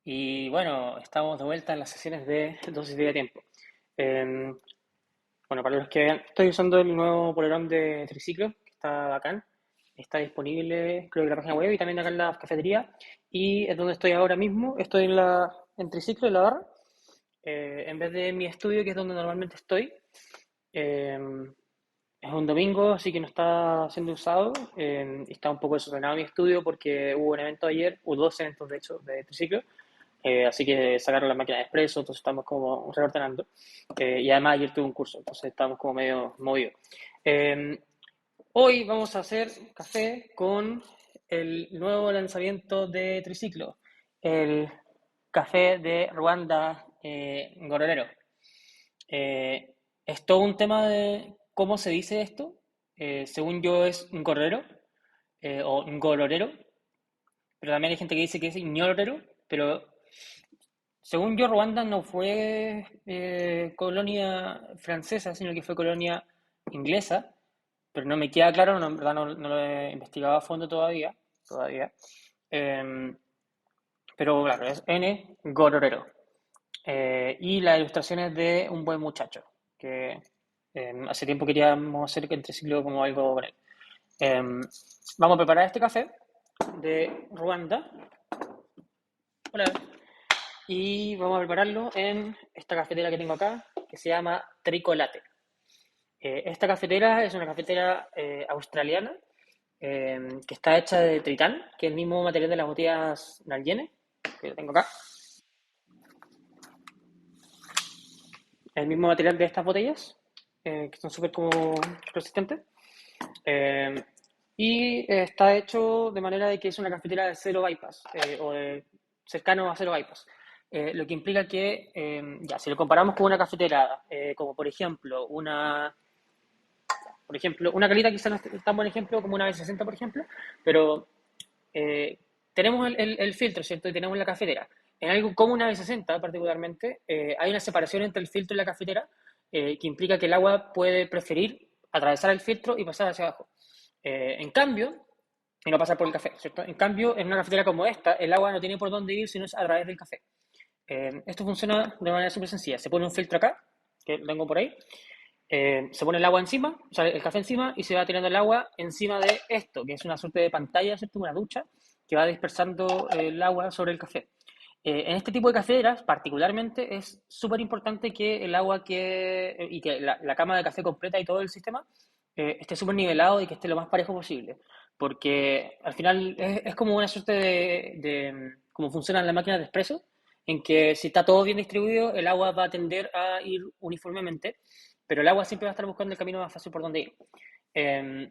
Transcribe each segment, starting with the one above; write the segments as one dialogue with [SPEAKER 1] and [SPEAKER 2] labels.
[SPEAKER 1] Y bueno, estamos de vuelta en las sesiones de dosis de tiempo. Eh, bueno, para los que vean, estoy usando el nuevo polerón de Triciclo, que está bacán. Está disponible, creo que en la página web y también acá en la cafetería. Y es donde estoy ahora mismo. Estoy en Triciclo, en la barra. En vez de mi estudio, que es donde normalmente estoy. Eh, es un domingo, así que no está siendo usado. Está un poco desordenado mi estudio porque hubo un evento ayer, hubo dos eventos de hecho de triciclo. Así que sacaron la máquina de expreso, entonces estamos como reordenando. Y además ayer tuve un curso, entonces estamos como medio movidos. Eh, Hoy vamos a hacer café con el nuevo lanzamiento de Triciclo, el café de Ruanda Gororero. Es todo un tema de cómo se dice esto. Según yo es un gorrero o un gororero, pero también hay gente que dice que es ñororero, pero según yo, Ruanda no fue colonia francesa, sino que fue colonia inglesa, pero no me queda claro, no, en verdad no lo he investigado a fondo todavía. Eh, pero claro, es N. Gororero. Y la ilustración es de un buen muchacho, que hace tiempo queríamos hacer que entre ciclo como algo con él. Eh, Vamos a preparar este café de Ruanda. Hola. Y vamos a prepararlo en esta cafetera que tengo acá, que se llama Tricolate. Esta cafetera es una cafetera australiana que está hecha de tritán, que es el mismo material de las botellas Nalgene, que yo tengo acá. El mismo material de estas botellas, que son súper como resistentes. Eh, Está hecho de manera de que es una cafetera de cero bypass, o de cercano a cero bypass. Lo que implica que, ya, si lo comparamos con una cafetera, como por ejemplo, una calita quizá no es tan buen ejemplo como una B60, por ejemplo, pero eh, tenemos el filtro, ¿cierto? Y tenemos la cafetera. En algo como una B60, particularmente, hay una separación entre el filtro y la cafetera que implica que el agua puede preferir atravesar el filtro y pasar hacia abajo. En cambio, y no pasar por el café, ¿cierto? En cambio, en una cafetera como esta, el agua no tiene por dónde ir, sino es a través del café. Esto funciona de manera súper sencilla. Se pone un filtro acá, que lo tengo por ahí, se pone el agua encima, o sea, el café encima, y se va tirando el agua encima de esto, que es una suerte de pantalla, ¿cierto? Una ducha, que va dispersando el agua sobre el café. En este tipo de cafeteras, particularmente, es súper importante que el agua y que la cama de café completa y todo el sistema esté súper nivelado y que esté lo más parejo posible. Porque al final es como una suerte de cómo funcionan las máquinas de expreso, en que si está todo bien distribuido, el agua va a tender a ir uniformemente, pero el agua siempre va a estar buscando el camino más fácil por donde ir. Eh,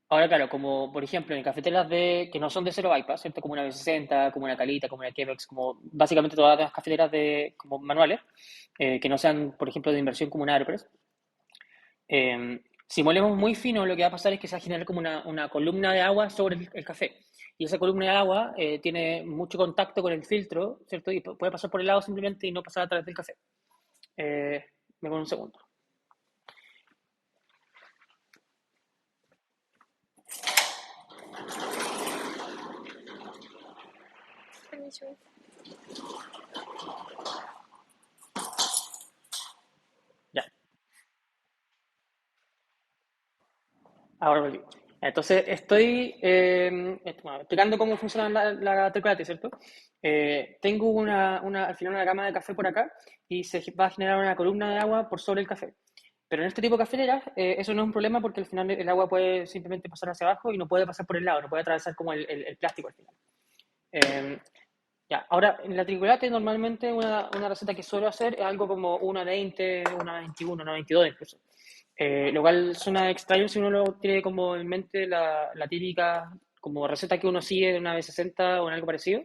[SPEAKER 1] Ahora, claro, como por ejemplo en cafeteras que no son de cero bypass, ¿cierto? Como una B60, como una Calita, como una Chemex, como básicamente todas las cafeteras como manuales, que no sean, por ejemplo, de inversión como una Aeropress. Si molemos muy fino, lo que va a pasar es que se va a generar como una columna de agua sobre el café. Y esa columna de agua tiene mucho contacto con el filtro, ¿cierto? Y puede pasar por el lado simplemente y no pasar a través del café. Me con un segundo. Ya, ahora volví. Entonces, estoy bueno, explicando cómo funciona la Tricolate, ¿cierto? Tengo al final una gama de café por acá y se va a generar una columna de agua por sobre el café. Pero en este tipo de cafeteras, eso no es un problema porque al final el agua puede simplemente pasar hacia abajo y no puede pasar por el lado, no puede atravesar como el plástico al final. Eh, ya, ahora en la tricolate normalmente una receta que suelo hacer es algo como una 20, una 21, una 22 incluso. Lo cual suena extraño si uno lo tiene como en mente la típica como receta que uno sigue de una B60 o en algo parecido,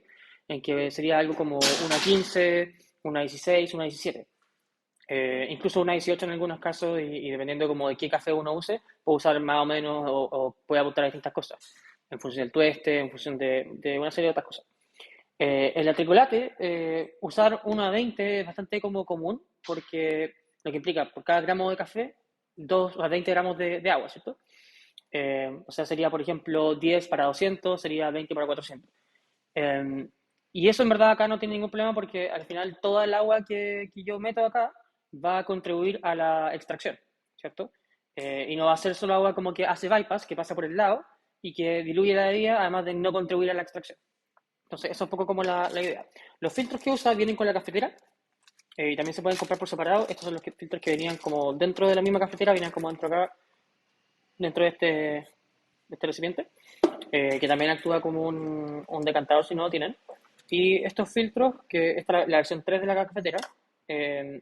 [SPEAKER 1] en que sería algo como una 15, una 16, una 17. Incluso una 18 en algunos casos y dependiendo como de qué café uno use, puede usar más o menos o puede apuntar a distintas cosas, en función del tueste, en función de una serie de otras cosas. En la tricolate, usar 1 a 20 es bastante como común porque lo que implica por cada gramo de café, 2 a 20 gramos de agua, ¿cierto? O sea, sería, por ejemplo, 10 para 200, sería 20 para 400. Eh, y eso en verdad acá no tiene ningún problema porque al final toda el agua que yo meto acá va a contribuir a la extracción, ¿cierto? Y no va a ser solo agua como que hace bypass, que pasa por el lado y que diluye la bebida, además de no contribuir a la extracción. Entonces, eso es un poco como la idea. Los filtros que usa vienen con la cafetera y también se pueden comprar por separado. Estos son los filtros que venían como dentro de la misma cafetera, venían como dentro acá, dentro de este recipiente, que también actúa como un decantador si no lo tienen. Y estos filtros, que esta es la versión 3 de la cafetera, eh,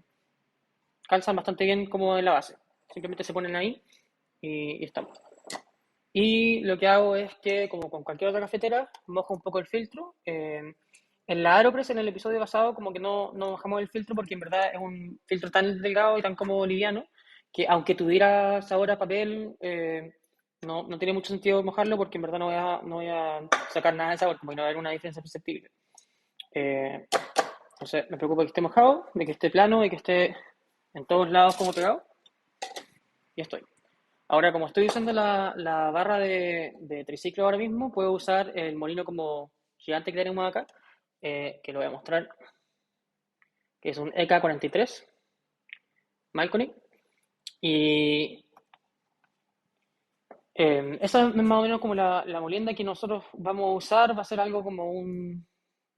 [SPEAKER 1] calzan bastante bien como en la base. Simplemente se ponen ahí y estamos. Y lo que hago es que, como con cualquier otra cafetera, mojo un poco el filtro. En la Aeropress, en el episodio pasado, como que no mojamos el filtro porque en verdad es un filtro tan delgado y tan como liviano que aunque tuviera sabor a papel, no tiene mucho sentido mojarlo porque en verdad no voy a sacar nada de sabor, como que no va a haber una diferencia perceptible. Eh, entonces me preocupa que esté mojado, de que esté plano, de que esté en todos lados como pegado y estoy. Ahora, como estoy usando la barra de triciclo ahora mismo, puedo usar el molino como gigante que tenemos acá, que lo voy a mostrar, que es un EK43 Malcony. Y esa es más o menos como la molienda que nosotros vamos a usar. Va a ser algo como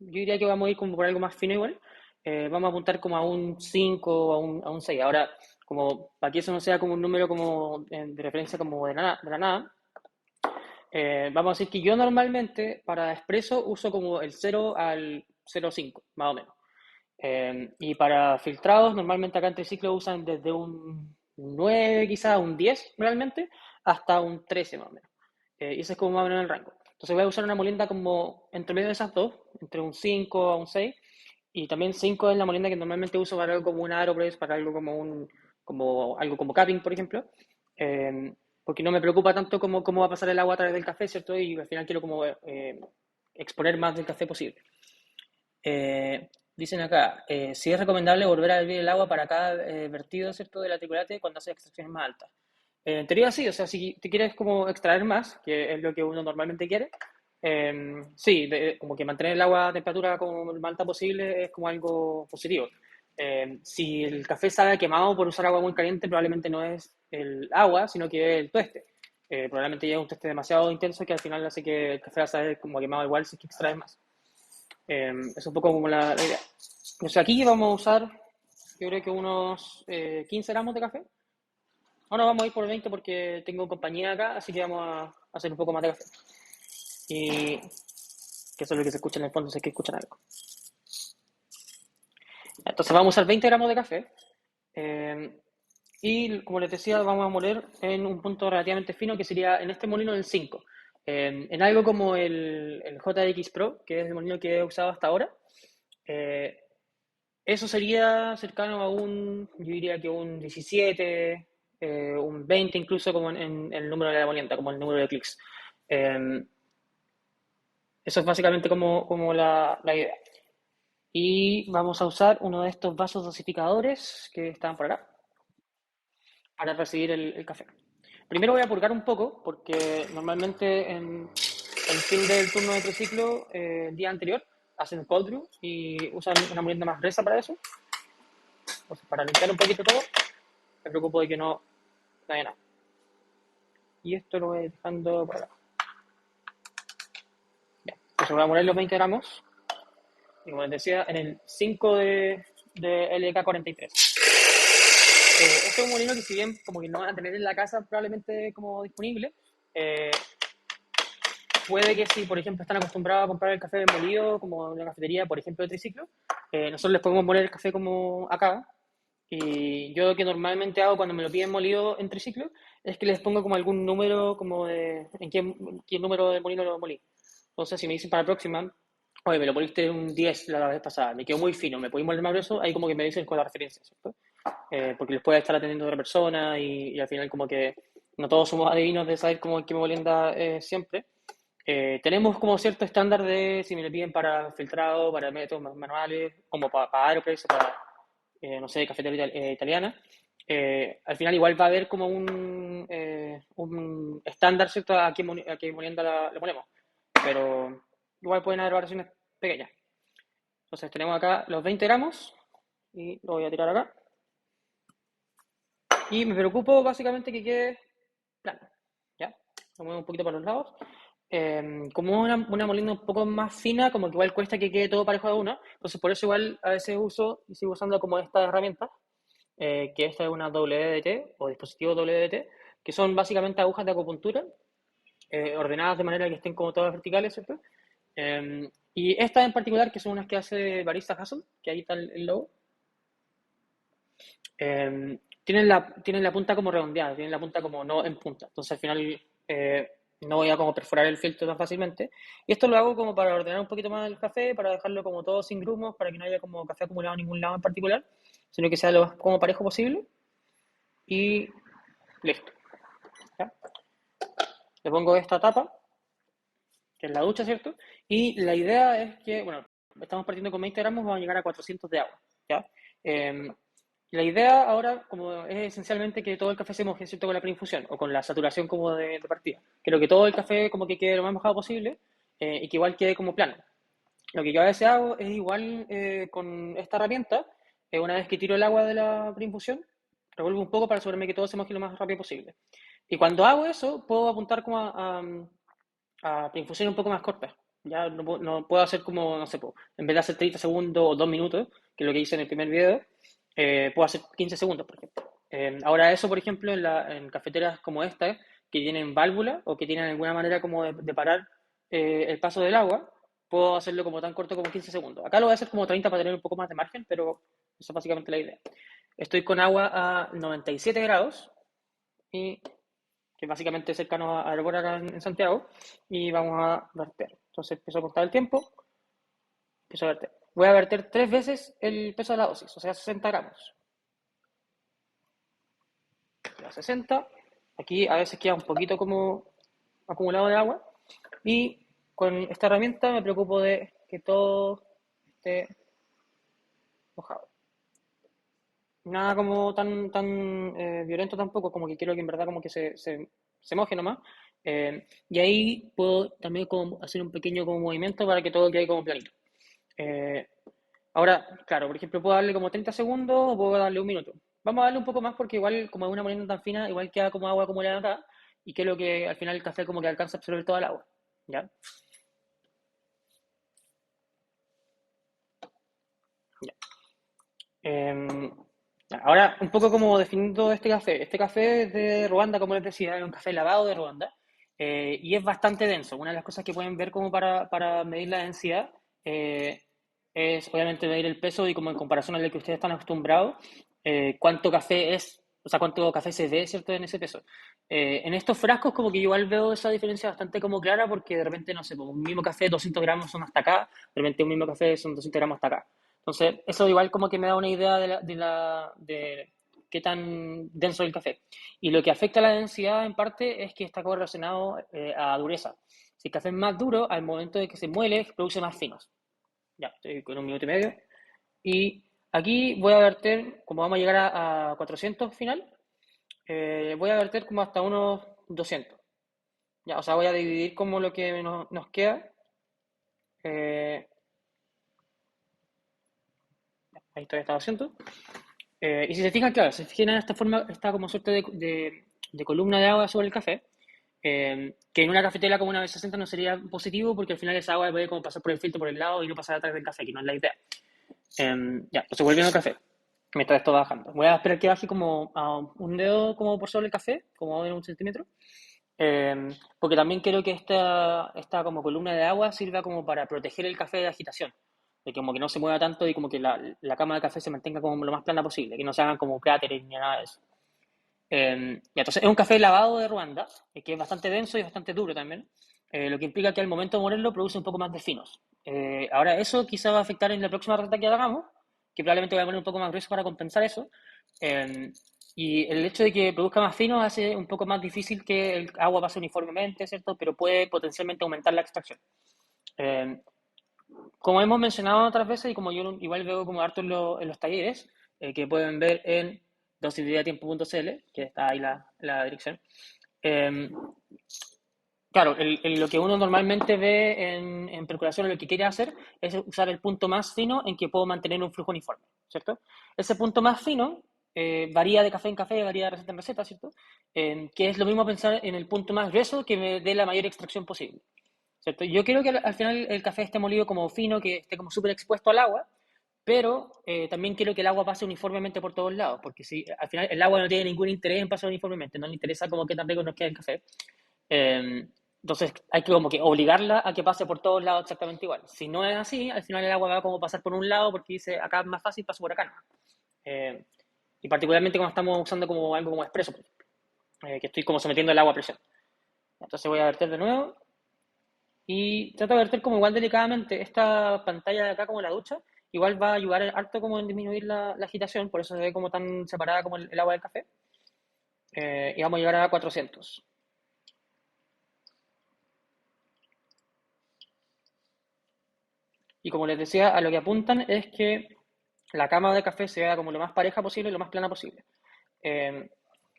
[SPEAKER 1] yo diría que vamos a ir como por algo más fino igual. Vamos a apuntar como a un 5 o a un 6. Ahora, como para que eso no sea como un número como de referencia como de la nada, vamos a decir que yo normalmente para expreso uso como el 0 al 0,5, más o menos. Y para filtrados, normalmente acá en Triciclo usan desde un 9 quizás, un 10 realmente, hasta un 13 más o menos. Y ese es como más o menos el rango. Entonces voy a usar una molienda como entre medio de esas dos, entre un 5 a un 6. Y también 5 es la molienda que normalmente uso para algo como un Aeropress, para algo como algo como capping, por ejemplo. Eh, Porque no me preocupa tanto como cómo va a pasar el agua a través del café, ¿cierto? Y al final quiero como exponer más del café posible. Dicen acá, si es recomendable volver a hervir el agua para cada vertido, ¿cierto? Del tricolate cuando hace extracciones más altas. En teoría sí, o sea, si te quieres como extraer más, que es lo que uno normalmente quiere, sí, como que mantener el agua a temperatura como lo más alta posible es como algo positivo. Si el café sale quemado por usar agua muy caliente, probablemente no es el agua, sino que es el tueste. Probablemente ya es un tueste demasiado intenso que al final hace que el café salga como quemado igual si es que extraes más. Es un poco como la idea. O sea, aquí vamos a usar, yo creo que unos 15 gramos de café. Ahora vamos a ir por 20 porque tengo compañía acá, así que vamos a hacer un poco más de café. Y que eso es lo que se escucha en el fondo, si es que escuchan algo. Entonces vamos a usar 20 gramos de café. eh, y como les decía, vamos a moler en un punto relativamente fino, que sería en este molino del 5. En algo como el JX Pro, que es el molino que he usado hasta ahora. eh, Eso sería cercano a yo diría que un 17, un 20 incluso como en el número de la molienda, como el número de clics. Eh, Eso es básicamente como la idea. Y vamos a usar uno de estos vasos dosificadores que están por acá para recibir el café. Primero voy a purgar un poco porque normalmente en el fin del turno de triciclo, el día anterior, hacen cold brew y usan una molienda más gruesa para eso. Entonces, para limpiar un poquito todo, me preocupo de que no haya nada. Y esto lo voy dejando por acá. Ya. Entonces voy a poner los 20 gramos. Y como les decía, en el 5 de LK43. Este es un molino que si bien como que no van a tener en la casa probablemente como disponible, eh, puede que si por ejemplo están acostumbrados a comprar el café molido como en una cafetería, por ejemplo de triciclo, nosotros les podemos moler el café como acá. Y yo lo que normalmente hago cuando me lo piden molido en triciclo es que les pongo como algún número como de en qué número de molino lo molí. Entonces, si me dicen para la próxima, oye, me lo moliste un 10 la vez pasada, me quedó muy fino, ¿me podéis moler más grueso? Ahí como que me dicen con la referencia, ¿cierto? Porque les puede estar atendiendo otra persona y al final como que no todos somos adivinos de saber cómo qué molienda siempre. Tenemos como cierto estándar de si me lo piden para filtrado, para métodos manuales, como para Aeropress o para, no sé, cafetería italiana. Al final igual va a haber como un estándar, ¿cierto? A qué molienda la ponemos. Pero igual pueden haber variaciones pequeñas. Entonces tenemos acá los 20 gramos y lo voy a tirar acá. Y me preocupo básicamente que quede plano, ¿ya? Lo muevo un poquito para los lados. Como una molina un poco más fina, como que igual cuesta que quede todo parejo de una. Entonces por eso igual a veces uso y sigo usando como esta herramienta, que esta es una WDT o dispositivo WDT, que son básicamente agujas de acupuntura, ordenadas de manera que estén como todas verticales, ¿cierto? Y estas en particular, que son unas que hace Barista Hassel, que ahí está el logo, tienen la punta como redondeada, tienen la punta como no en punta. Entonces al final no voy a como perforar el filtro tan fácilmente. Y esto lo hago como para ordenar un poquito más el café, para dejarlo como todo sin grumos, para que no haya como café acumulado en ningún lado en particular, sino que sea lo más como parejo posible. Y listo. ¿Ya? Le pongo esta tapa, que es la ducha, ¿cierto? Y la idea es que, bueno, estamos partiendo con 20 gramos, vamos a llegar a 400 de agua, ¿ya? Eh, la idea ahora, como es esencialmente que todo el café se moje, ¿cierto? Con la preinfusión o con la saturación como de partida. Quiero que todo el café como que quede lo más mojado posible y que igual quede como plano. Lo que yo a veces hago es igual con esta herramienta, una vez que tiro el agua de la preinfusión, revuelvo un poco para asegurarme que todo se moje lo más rápido posible. Y cuando hago eso, puedo apuntar como a preinfusiones un poco más cortas. Ya no puedo hacer como, no sé, en vez de hacer 30 segundos o 2 minutos, que es lo que hice en el primer video, puedo hacer 15 segundos, por ejemplo. Ahora eso, por ejemplo, en cafeteras como esta, que tienen válvula o que tienen alguna manera como de parar el paso del agua, puedo hacerlo como tan corto como 15 segundos. Acá lo voy a hacer como 30 para tener un poco más de margen, pero eso es básicamente la idea. Estoy con agua a 97 grados y que básicamente es cercano a Arbora acá en Santiago, y vamos a verter. Entonces empiezo a contar el tiempo, empiezo a verter. Voy a verter 3 veces el peso de la dosis, o sea, 60 gramos. Ya 60. Aquí a veces queda un poquito como acumulado de agua. Y con esta herramienta me preocupo de que todo esté mojado. Nada como tan violento tampoco, como que quiero que en verdad como que se moje nomás. Y ahí puedo también como hacer un pequeño como movimiento para que todo quede como planito. Eh, Ahora, claro, por ejemplo, puedo darle como 30 segundos o puedo darle un minuto. Vamos a darle un poco más porque igual como es una molina tan fina, igual queda como agua acumulada acá y que es lo que al final el café como que alcanza a absorber toda el agua. ¿Ya? Ya. Em, Ahora, un poco como definiendo este café. Este café es de Ruanda, como les decía, es un café lavado de Ruanda y es bastante denso. Una de las cosas que pueden ver como para medir la densidad eh, es obviamente medir el peso y como en comparación al que ustedes están acostumbrados, cuánto café es, o sea, cuánto café se ve, ¿cierto?, en ese peso. En estos frascos como que igual veo esa diferencia bastante como clara porque de repente, no sé, pues, un mismo café 200 gramos son hasta acá, de repente un mismo café son 200 gramos hasta acá. Entonces, eso igual como que me da una idea de qué tan denso es el café. Y lo que afecta a la densidad en parte es que está correlacionado a dureza. Si el café es más duro, al momento de que se muele, produce más finos. Ya, estoy con un minuto y medio. Y aquí voy a verter, como vamos a llegar a 400 final, voy a verter como hasta unos 200. Ya, o sea, voy a dividir como lo que nos queda. Eh, Ahí estoy, está 200. Y si se fijan, claro, se fijan en esta forma, esta como suerte de columna de agua sobre el café, que en una cafetera como una B60 no sería positivo porque al final esa agua puede como pasar por el filtro por el lado y no pasar atrás del café, que no es la idea. Ya, pues volviendo al café, mientras esto va bajando. Voy a esperar que baje como a un dedo como por sobre el café, como en un centímetro, porque también quiero que esta como columna de agua sirva como para proteger el café de agitación, de que como que no se mueva tanto y como que la cama de café se mantenga como lo más plana posible, que no se hagan como cráteres ni nada de eso. Y entonces es un café lavado de Ruanda, que es bastante denso y bastante duro también, lo que implica que al momento de molerlo produce un poco más de finos. Ahora eso quizá va a afectar en la próxima receta que hagamos, que probablemente voy a poner un poco más grueso para compensar eso. Eh, y el hecho de que produzca más finos hace un poco más difícil que el agua pase uniformemente, ¿cierto? Pero puede potencialmente aumentar la extracción. Eh, Como hemos mencionado otras veces y como yo igual veo como harto en los talleres, que pueden ver en dosisdetiempo.cl, que está ahí la dirección, eh, Claro, lo que uno normalmente ve en percolación, lo que quiere hacer es usar el punto más fino en que puedo mantener un flujo uniforme, ¿cierto? Ese punto más fino varía de café en café, varía de receta en receta, ¿cierto? Que es lo mismo pensar en el punto más grueso que me dé la mayor extracción posible, ¿cierto? Yo quiero que al final el café esté molido como fino, que esté como súper expuesto al agua, pero también quiero que el agua pase uniformemente por todos lados, porque si al final el agua no tiene ningún interés en pasar uniformemente, no le interesa como qué tan rico nos queda el café. Eh, entonces hay que como que obligarla a que pase por todos lados exactamente igual. Si no es así, al final el agua va a como pasar por un lado porque dice acá es más fácil, paso por acá, ¿no? Eh, y particularmente cuando estamos usando como algo como expreso, que estoy como sometiendo el agua a presión. Entonces voy a verter de nuevo y trato de verter como igual delicadamente. Esta pantalla de acá como la ducha, igual va a ayudar harto como en disminuir la agitación, por eso se ve como tan separada como el agua del café. Y vamos a llegar a 400. Y como les decía, a lo que apuntan es que la cama de café sea como lo más pareja posible y lo más plana posible. Eh,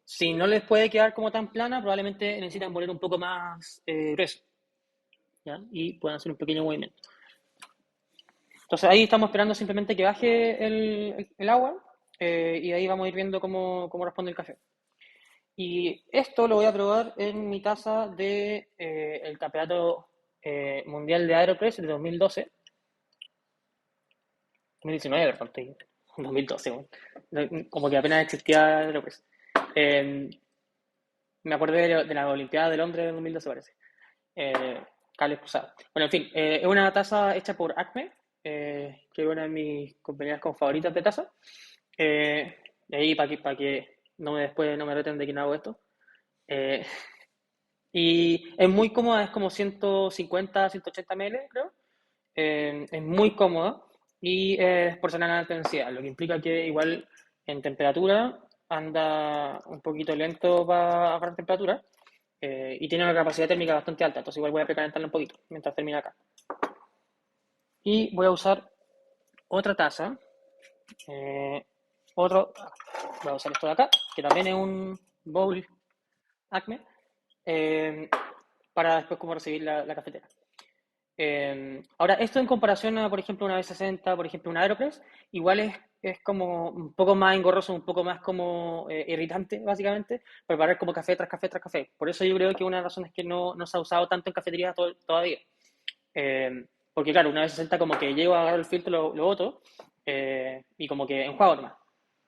[SPEAKER 1] si no les puede quedar como tan plana, probablemente necesitan poner un poco más grueso, ¿ya? Y pueden hacer un pequeño movimiento. Entonces ahí estamos esperando simplemente que baje el agua y ahí vamos a ir viendo cómo responde el café. Y esto lo voy a probar en mi taza de el Campeonato Mundial de Aeropress de 2012. 2019, perdón, 2012, bueno. Como que apenas existía Aeropress. Eh, Me acordé de la Olimpiada de Londres de 2012, parece. Cables cruzados. Bueno, en fin, es una taza hecha por Acme, que es una de mis compañías con favoritas de taza. Eh, y ahí para que no después no me reten de quién hago esto. Eh, y es muy cómoda, es como 150, 180 ml, creo. Es muy cómoda y es porcelana de alta densidad, lo que implica que igual en temperatura anda un poquito lento para agarrar temperatura y tiene una capacidad térmica bastante alta, entonces igual voy a precalentarla un poquito mientras termina acá. Y voy a usar otra taza, eh, otro, voy a usar esto de acá, que también es un bowl Acme, eh, para después como recibir la cafetera. Ahora, esto en comparación a, por ejemplo, una B60, por ejemplo, una Aeropress, igual es como un poco más engorroso, un poco más como irritante, básicamente, preparar como café tras café tras café. Por eso yo creo que una de las razones es que no se ha usado tanto en cafeterías todavía. Eh, Porque claro, una B60 como que llego a agarrar el filtro, lo boto y como que enjuago nomás,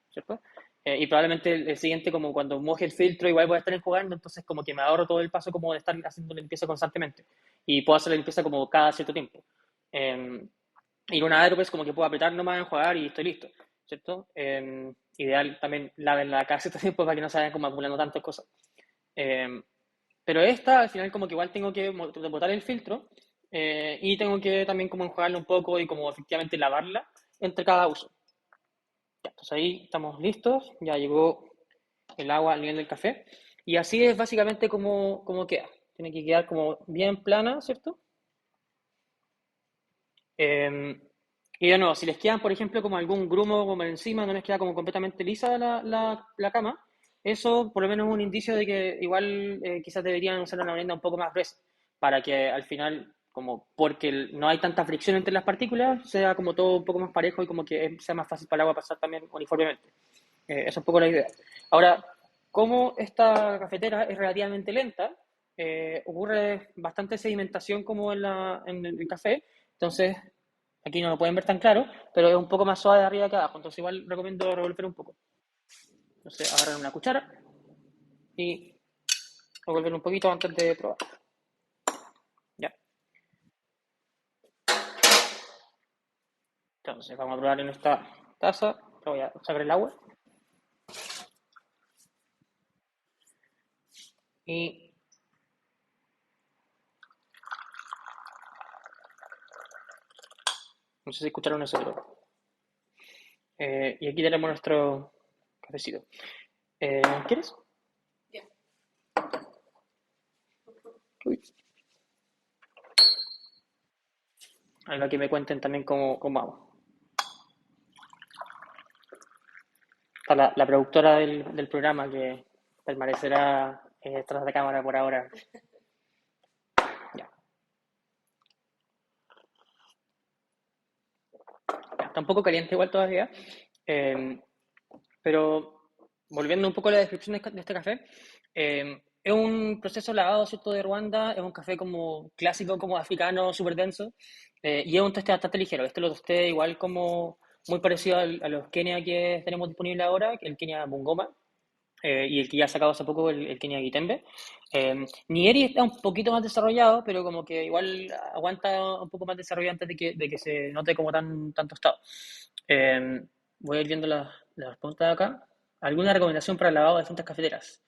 [SPEAKER 1] ¿cierto? Y probablemente el siguiente, como cuando moje el filtro, igual voy a estar enjuagando, entonces como que me ahorro todo el paso como de estar haciendo limpieza constantemente. Y puedo hacer la limpieza como cada cierto tiempo. Eh, y una Aeropress como que puedo apretar nomás, enjuagar y estoy listo, ¿cierto? Ideal también lavenla cada cierto tiempo para que no se vayan como acumulando tantas cosas. Eh, pero esta, al final, como que igual tengo que botar el filtro y tengo que también como enjuagarla un poco y como efectivamente lavarla entre cada uso. Ya, entonces ahí estamos listos, ya llegó el agua al nivel del café. Y así es básicamente como queda. Tiene que quedar como bien plana, ¿cierto? Eh, y de nuevo, si les quedan, por ejemplo, como algún grumo como encima, no les queda como completamente lisa la cama, eso por lo menos es un indicio de que igual quizás deberían usar una merienda un poco más gruesa, para que al final, como porque no hay tanta fricción entre las partículas, sea como todo un poco más parejo y como que sea más fácil para el agua pasar también uniformemente. Esa es un poco la idea. Ahora, como esta cafetera es relativamente lenta, ocurre bastante sedimentación como en el café, entonces aquí no lo pueden ver tan claro, pero es un poco más suave de arriba que abajo, entonces igual recomiendo revolver un poco. Entonces agarrar una cuchara y revolver un poquito antes de probar. Ya. Entonces vamos a probar en esta taza, voy a sacar el agua y no sé si escucharon eso, pero y aquí tenemos nuestro cafecito. ¿Quieres? Uy. Algo que me cuenten también cómo vamos. Está la productora del programa que permanecerá tras de cámara por ahora. está un poco caliente igual todavía. Eh, pero volviendo un poco a la descripción de este café, es un proceso lavado, ¿cierto?, de Ruanda, es un café como clásico, como africano, súper denso, y es un toste bastante ligero. Este lo tosté igual como muy parecido a los Kenia que tenemos disponible ahora, el Kenia Bungoma, y el que ya ha sacado hace poco, el Kenia Gitembe. Nieri está un poquito más desarrollado, pero como que igual aguanta un poco más desarrollado antes de que se note como tan tostado. Eh, Voy a ir viendo las preguntas de acá. ¿Alguna recomendación para el lavado de distintas cafeteras?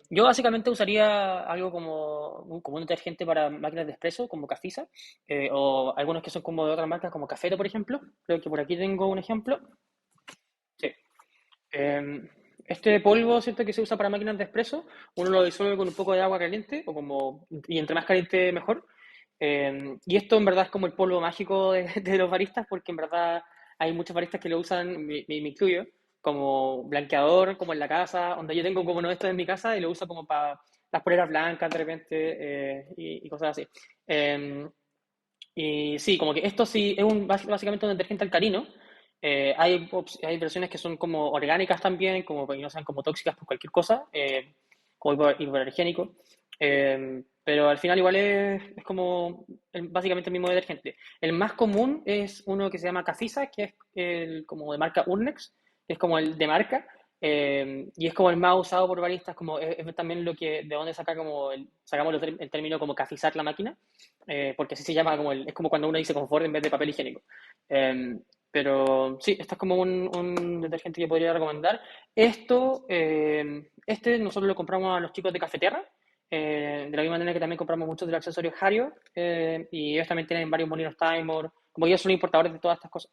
[SPEAKER 1] Yo básicamente usaría algo como un detergente para máquinas de espresso, como Cafisa, o algunos que son como de otras marcas, como Cafeto, por ejemplo. Creo que por aquí tengo un ejemplo. Sí. Este polvo, ¿cierto?, que se usa para máquinas de espresso, uno lo disuelve con un poco de agua caliente, y entre más caliente mejor. Y esto en verdad es como el polvo mágico de los baristas, porque en verdad hay muchos baristas que lo usan, me incluyo, como blanqueador, como en la casa, donde yo tengo como uno de estos en mi casa y lo uso como para las poleras blancas de repente, y cosas así. Eh, y sí, como que esto sí es básicamente un detergente alcalino. Hay versiones que son como orgánicas también, como para que no sean como tóxicas por cualquier cosa, como hipoalergénico. Pero al final igual es como básicamente el mismo detergente. El más común es uno que se llama Cafisa, que es como de marca Urnex, que es como el de marca, y es como el más usado por baristas, como es también de donde sacamos el término como cafizar la máquina, porque así se llama, es como cuando uno dice confort en vez de papel higiénico. Eh, pero sí, esto es como un detergente que podría recomendar. Este nosotros lo compramos a los chicos de Cafeterra, de la misma manera que también compramos muchos de los accesorios Hario, y ellos también tienen varios molinos Timor, como ellos son importadores de todas estas cosas.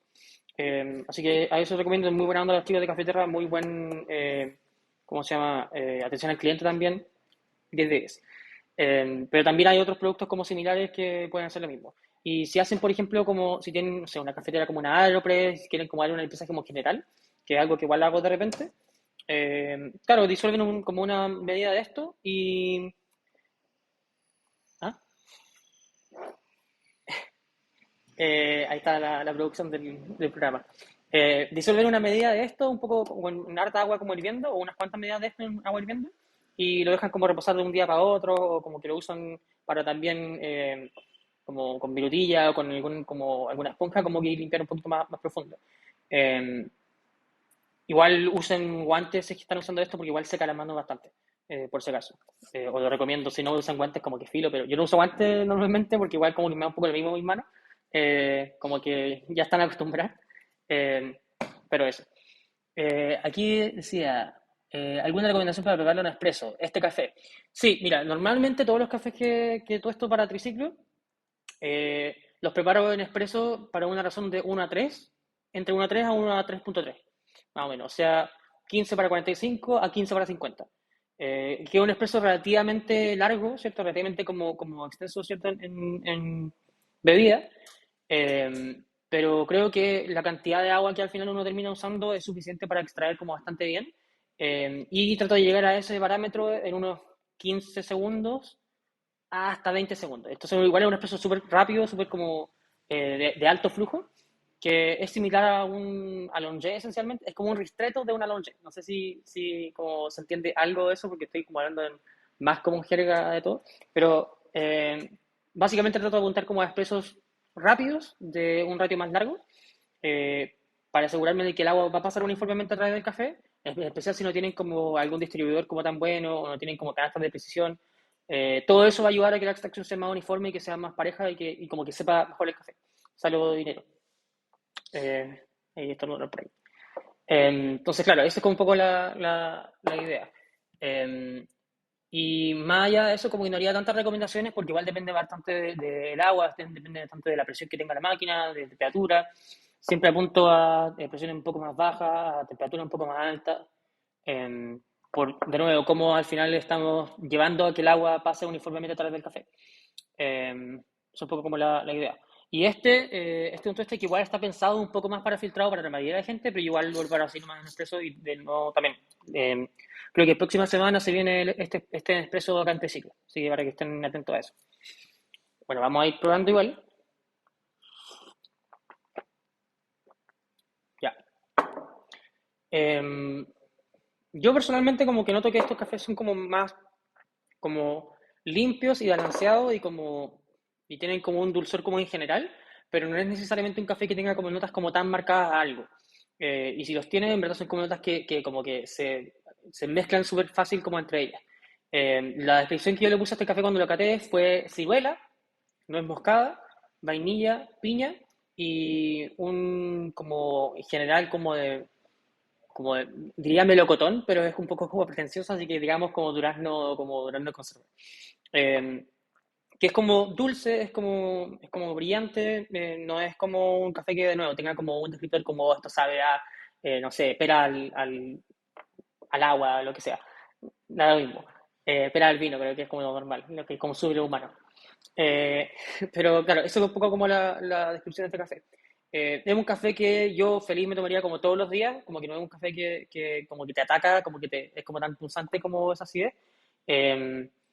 [SPEAKER 1] Así que a eso recomiendo, muy buena onda a los chicos de Cafeterra, muy buen, ¿cómo se llama? Atención al cliente también, 10 de 10. Pero también hay otros productos como similares que pueden hacer lo mismo. Y si hacen, por ejemplo, como si tienen, no sé, una cafetera como una Aeropress, si quieren como darle una limpieza como general, que es algo que igual hago de repente, claro, disuelven como una medida de esto y... ¿Ah? Ahí está la producción del programa. Disuelven una medida de esto, un poco en harta agua como hirviendo, o unas cuantas medidas de esto en agua hirviendo, y lo dejan como reposar de un día para otro, o como que lo usan para también, como con virutilla o con como alguna esponja, como que limpiar un poquito más profundo. Eh, Igual usen guantes si es que están usando esto, porque igual seca la mano bastante, por si acaso. Os lo recomiendo, si no usan guantes como que filo, pero yo no uso guantes normalmente porque igual como que me da un poco lo mismo en mis manos, como que ya están acostumbrados. Eh, pero eso. Aquí decía, ¿alguna recomendación para preparar un expreso? Este café. Sí, mira, normalmente todos los cafés que todo esto para triciclo, los preparo en expreso para una razón de 1 a 3, entre 1 a 3 a 1 a 3.3, más o menos. O sea, 15 para 45 a 15 para 50. Que es un expreso relativamente largo, ¿cierto? Relativamente como extenso, ¿cierto? En bebida. Pero creo que la cantidad de agua que al final uno termina usando es suficiente para extraer como bastante bien. Y trato de llegar a ese parámetro en unos 15 segundos hasta 20 segundos. Entonces, igual es un expreso súper rápido, súper como de alto flujo, que es similar a un allongé esencialmente. Es como un ristretto de un allongé. No sé si como se entiende algo de eso, porque estoy como hablando más como jerga de todo. Pero básicamente trato de apuntar como a expresos rápidos de un ratio más largo, eh, para asegurarme de que el agua va a pasar uniformemente a través del café, en especial si no tienen como algún distribuidor como tan bueno o no tienen como canastas de precisión. Todo eso va a ayudar a que la extracción sea más uniforme y que sea más pareja y como que sepa mejor el café. Salvo de dinero. Y esto no lo por ahí. Entonces, claro, esa es como un poco la idea. Eh, y más allá de eso, como que no haría tantas recomendaciones porque igual depende bastante del agua, depende bastante de la presión que tenga la máquina, de temperatura. Siempre apunto a presiones un poco más bajas, a temperaturas un poco más altas. eh, de nuevo, cómo al final estamos llevando a que el agua pase uniformemente a través del café. Es un poco como la idea. Y este es un tueste que igual está pensado un poco más para filtrado para la mayoría de gente, pero igual lo para así nomás en expreso y de nuevo también. Eh, Creo que próxima semana se viene este expreso acá en Triciclo, así que para que estén atentos a eso. Bueno, vamos a ir probando igual. Em, yo personalmente como que noto que estos cafés son como más como limpios y balanceados y tienen como un dulzor como en general, pero no es necesariamente un café que tenga como notas como tan marcadas a algo. Y si los tiene, en verdad son como notas que como que se mezclan súper fácil como entre ellas. La descripción que yo le puse a este café cuando lo caté fue ciruela, nuez moscada, vainilla, piña y un como en general diría melocotón, pero es un poco como pretencioso, así que digamos como durazno conserva. Eh, que es como dulce, es como brillante, no es como un café que de nuevo tenga como un descriptor como esto sabe a, no sé, pera al agua, lo que sea. Nada mismo. Pera al vino, creo que es como lo normal, lo que consume el humano. Eh, pero claro, eso es un poco como la descripción de este café. Es un café que yo feliz me tomaría como todos los días, como que no es un café que como que te ataca, como que es como tan pulsante como esa acidez.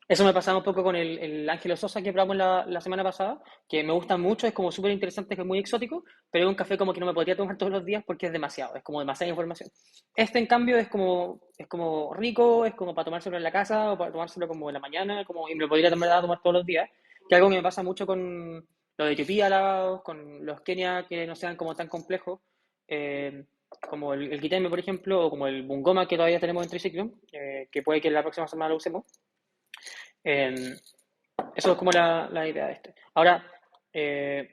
[SPEAKER 1] Eso me pasaba un poco con el Ángelo Sosa que probamos la semana pasada, que me gusta mucho, es como súper interesante, que es muy exótico, pero es un café como que no me podría tomar todos los días porque es demasiado, es como demasiada información. Este, en cambio, es como rico, es como para tomárselo en la casa o para tomárselo como en la mañana, como, y me lo podría tomar todos los días, que algo que me pasa mucho con los de Etiopía, con los Kenia, que no sean como tan complejos, eh, como el Kiteme, por ejemplo, o como el Bungoma, que todavía tenemos en triciclo, que puede que la próxima semana lo usemos. Eh, Eso es como la idea de este. Ahora, eh,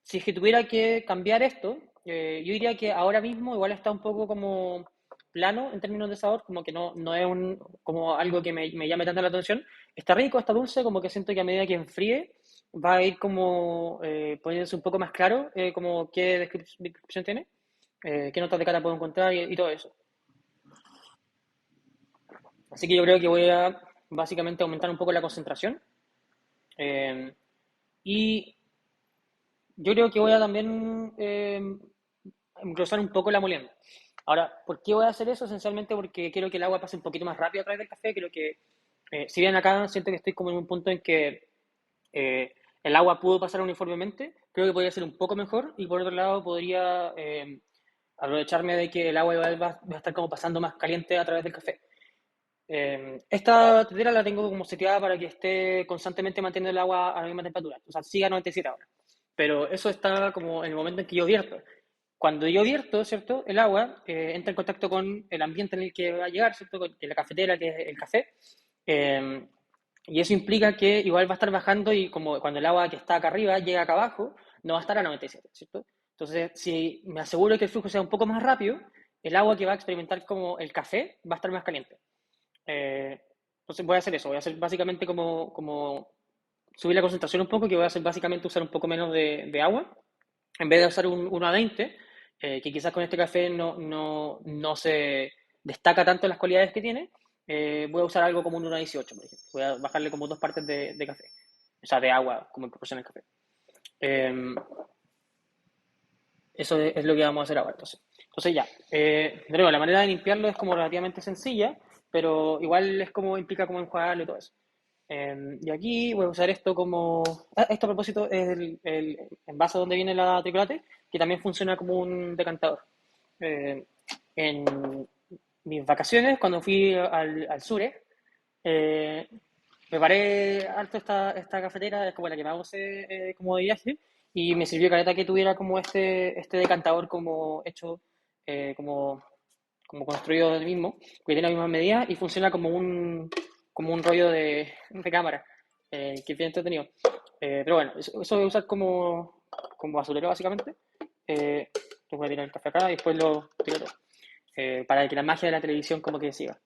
[SPEAKER 1] si es que tuviera que cambiar esto, yo diría que ahora mismo igual está un poco como plano en términos de sabor, como que no es como algo que me llame tanto la atención. Está rico, está dulce, como que siento que a medida que enfríe va a ir como poniéndose un poco más claro, como qué descripción tiene, qué notas de cara puedo encontrar y todo eso. Así que yo creo que voy a básicamente aumentar un poco la concentración. eh, y yo creo que voy a también engrosar un poco la molienda. Ahora, ¿por qué voy a hacer eso? Esencialmente porque quiero que el agua pase un poquito más rápido a través del café. Creo que, si bien acá siento que estoy como en un punto en que el agua pudo pasar uniformemente, creo que podría ser un poco mejor y por otro lado podría aprovecharme de que el agua va a estar como pasando más caliente a través del café. Esta tetera la tengo como seteada para que esté constantemente manteniendo el agua a la misma temperatura, o sea, siga a 97 horas. Pero eso está como en el momento en que yo vierto. Cuando yo vierto, ¿cierto? El agua entra en contacto con el ambiente en el que va a llegar, ¿cierto? Que la cafetera, que es el café. Eh, y eso implica que igual va a estar bajando y como cuando el agua que está acá arriba llega acá abajo, no va a estar a 97, ¿cierto? Entonces, si me aseguro que el flujo sea un poco más rápido, el agua que va a experimentar como el café va a estar más caliente. Entonces voy a hacer eso, voy a hacer básicamente como subir la concentración un poco, que voy a hacer básicamente usar un poco menos de agua, en vez de usar un 1 a 20, que quizás con este café no se destaca tanto las cualidades que tiene, voy a usar algo como un 1 a 18, por ejemplo. Voy a bajarle como dos partes de café, o sea, de agua, como en proporción al café. Eh, Eso es lo que vamos a hacer ahora. Entonces ya, de nuevo, la manera de limpiarlo es como relativamente sencilla, pero igual es como implica como enjuagarlo y todo eso. Y aquí voy a usar esto como... esto a propósito es el envase donde viene la tricolate, que también funciona como un decantador. Eh, en mis vacaciones, cuando fui al sur, eh, preparé harto esta cafetera, es como la que más usé como de viaje, y me sirvió caleta que tuviera como este decantador como hecho, como, como construido del mismo, que tiene la misma medida y funciona como un rollo de cámara, que es bien entretenido. Pero bueno, eso voy a usar como basurero básicamente. Entonces voy a tirar el café acá y después lo tiro todo, para que la magia de la televisión como que siga.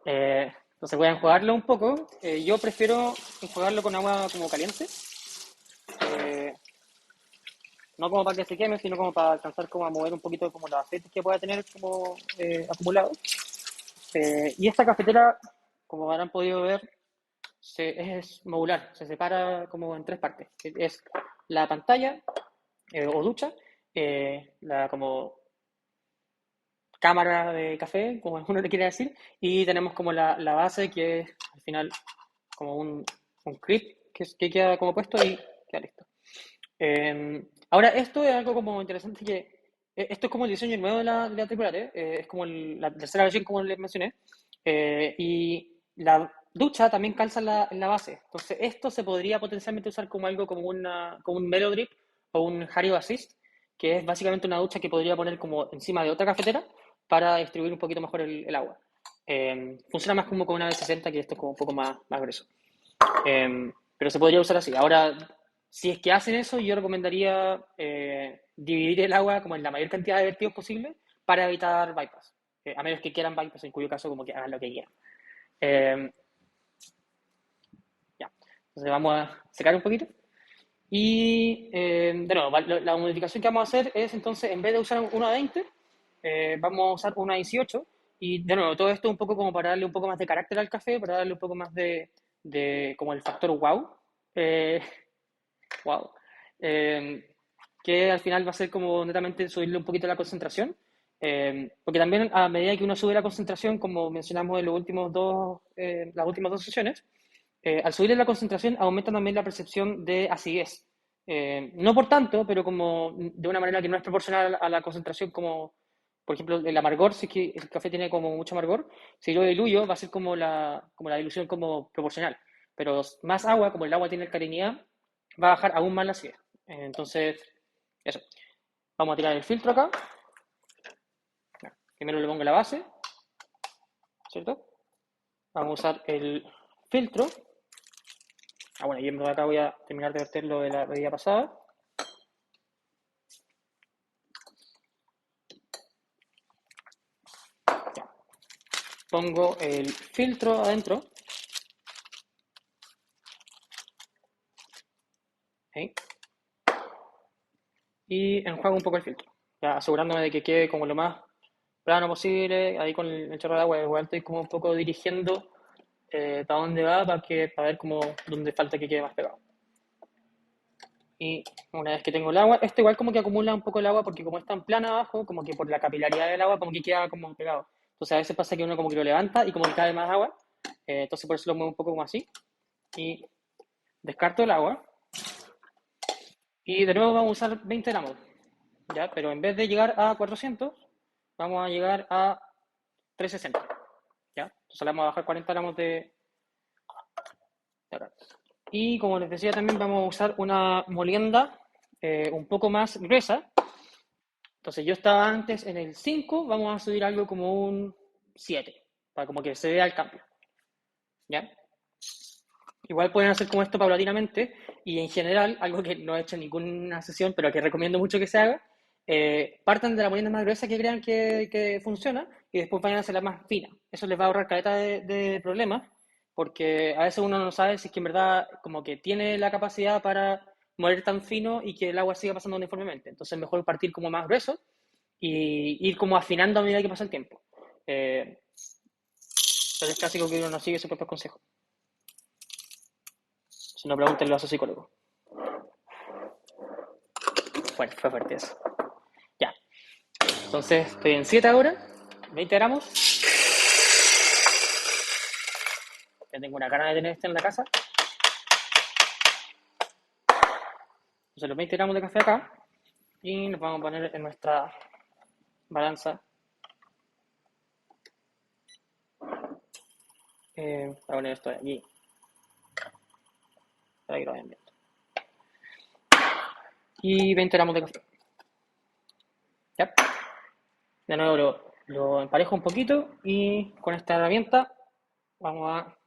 [SPEAKER 1] Entonces voy a enjuagarlo un poco. Yo prefiero enjuagarlo con agua como caliente. eh, no como para que se queme, sino como para alcanzar como a mover un poquito como los aceites que pueda tener como acumulados. Y esta cafetera, como habrán podido ver, es modular, se separa como en tres partes. Es la pantalla o ducha, la como cámara de café, como uno le quiere decir, y tenemos como la base que es al final como un clip que queda como puesto y queda listo. Ahora, esto es algo como interesante que Esto es como el diseño nuevo de la Tricolate, es como la tercera versión, como les mencioné, y la ducha también calza en la base. Entonces, esto se podría potencialmente usar como algo como un Melodrip o un Hario Assist, que es básicamente una ducha que podría poner como encima de otra cafetera para distribuir un poquito mejor el agua. Funciona más como con una V60, que esto es como un poco más grueso. Pero se podría usar así. Ahora, si es que hacen eso, yo recomendaría dividir el agua como en la mayor cantidad de vertidos posible para evitar bypass. A menos que quieran bypass, en cuyo caso como que hagan lo que quieran. Eh, ya. Entonces vamos a secar un poquito. Y de nuevo, la modificación que vamos a hacer es entonces, en vez de usar una 20, vamos a usar una 18. Y de nuevo, todo esto un poco como para darle un poco más de carácter al café, para darle un poco más de como el factor wow. Eh, wow. Eh, que al final va a ser como netamente subirle un poquito la concentración. Porque también a medida que uno sube la concentración, como mencionamos en las últimas dos sesiones, al subirle la concentración aumenta también la percepción de acidez. No por tanto, pero como de una manera que no es proporcional a la concentración, como por ejemplo el amargor, si es que el café tiene como mucho amargor, si yo diluyo va a ser como la dilución como proporcional. Pero más agua, como el agua tiene alcalinidad, va a bajar aún más la acidez. Entonces, eso. Vamos a tirar el filtro acá. Primero le pongo la base, ¿cierto? Vamos a usar el filtro. Bueno, y en verdad acá voy a terminar de verter lo de la bebida pasada. Ya. Pongo el filtro adentro. ¿Sí? Y enjuago un poco el filtro, ya, asegurándome de que quede como lo más plano posible. Ahí con el chorro de agua, igual estoy como un poco dirigiendo para dónde va para ver como dónde falta que quede más pegado. Y una vez que tengo el agua, esto igual como que acumula un poco el agua porque como es tan plana abajo, como que por la capilaridad del agua como que queda como pegado. Entonces a veces pasa que uno como que lo levanta y como que cae más agua. Entonces por eso lo muevo un poco como así. Y descarto el agua. Y de nuevo vamos a usar 20 gramos. ¿Ya? Pero en vez de llegar a 400, vamos a llegar a 360. ¿Ya? Entonces le vamos a bajar 40 gramos de acá. Y como les decía también vamos a usar una molienda un poco más gruesa. Entonces yo estaba antes en el 5, vamos a subir algo como un 7, para como que se vea el cambio. ¿Ya? Igual pueden hacer como esto paulatinamente y en general, algo que no he hecho en ninguna sesión, pero que recomiendo mucho que se haga, partan de la molienda más gruesa que crean que funciona y después vayan a hacerla más fina. Eso les va a ahorrar caleta de problemas porque a veces uno no sabe si es que en verdad como que tiene la capacidad para moler tan fino y que el agua siga pasando uniformemente. Entonces es mejor partir como más grueso y ir como afinando a medida que pasa el tiempo. Pero es clásico que uno no sigue sus propios consejos. Si no, pregúntenlo a su psicólogo. Bueno, fue fuerte eso. Ya. Entonces estoy en 7 ahora. 20 gramos. Ya tengo una gana de tener este en la casa. Entonces los 20 gramos de café acá. Y nos vamos a poner en nuestra balanza. Voy a poner esto de aquí. Para que lo vayan viendo. Y 20 gramos de café. ¿Ya? De nuevo lo emparejo un poquito. Y con esta herramienta vamos a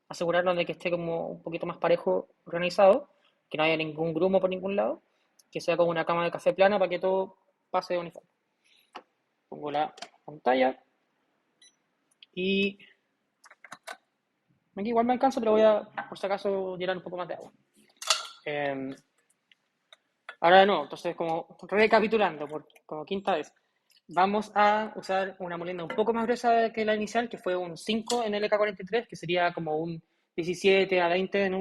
[SPEAKER 1] asegurarnos de que esté como un poquito más parejo organizado, que no haya ningún grumo por ningún lado, que sea como una cama de café plana para que todo pase de uniforme. Pongo la pantalla y aquí igual me alcanza, pero voy a, por si acaso, llenar un poco más de agua. Eh, Ahora de nuevo, entonces como recapitulando por como quinta vez, vamos a usar una molienda un poco más gruesa que la inicial, que fue un 5 en el EK43, que sería como un 17 a 20 en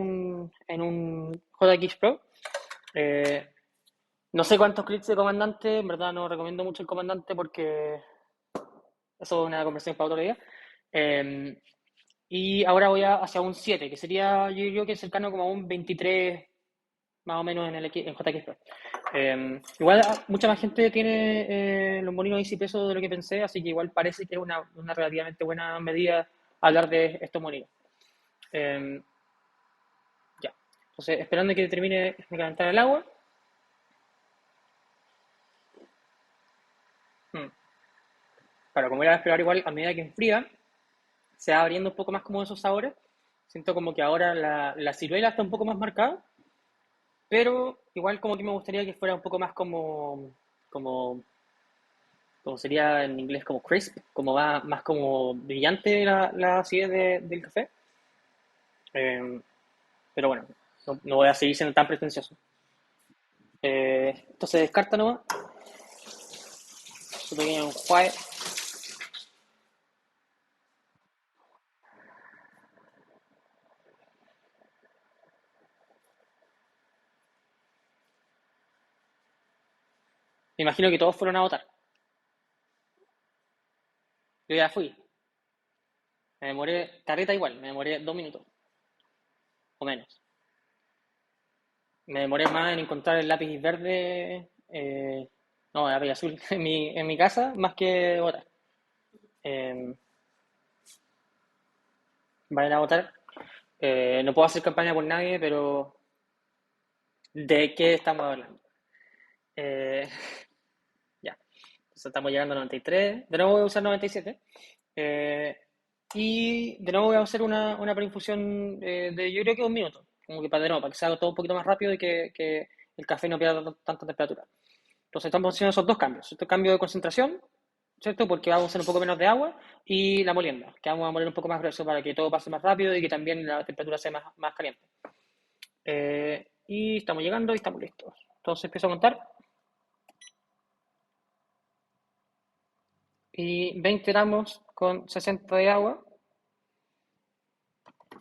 [SPEAKER 1] un JX Pro. Eh, no sé cuántos clics de comandante, en verdad no recomiendo mucho el comandante porque eso es una conversación para otro día. Eh, y ahora voy hacia un 7, que sería yo creo que cercano como a un 23, más o menos en JX Pro. Igual mucha más gente tiene los molinos Easy Preso de lo que pensé, así que igual parece que es una relativamente buena medida hablar de estos molinos. Eh, ya, entonces esperando que termine de calentar el agua. Mm, Claro, como era de esperar, igual a medida que enfría, se va abriendo un poco más como esos sabores. Siento como que ahora la ciruela está un poco más marcada, pero igual como que me gustaría que fuera un poco más como, como sería en inglés como crisp, como va más como brillante la acidez del café. Eh, pero bueno, no voy a seguir siendo tan pretencioso. Entonces descarta nomás, su pequeño enjuague. Me imagino que todos fueron a votar. Yo ya fui. Me demoré, carreta igual, me demoré 2 minutos o menos. Me demoré más en encontrar el lápiz verde, no, el lápiz azul en mi casa, más que votar. Eh, Vayan a votar. No puedo hacer campaña por nadie, pero ¿de qué estamos hablando? Eh, ya, entonces estamos llegando a 93. De nuevo voy a usar 97. Eh, y de nuevo voy a hacer una preinfusión de yo creo que 2 minutos. Como que para de nuevo, para que se haga todo un poquito más rápido y que el café no pierda tanta temperatura. Entonces estamos haciendo esos dos cambios. Este cambio de concentración, ¿cierto? Porque vamos a hacer un poco menos de agua y la molienda, que vamos a moler un poco más grueso para que todo pase más rápido y que también la temperatura sea más caliente. Y estamos llegando y estamos listos. Entonces empiezo a contar. Y 20 gramos con 60 de agua.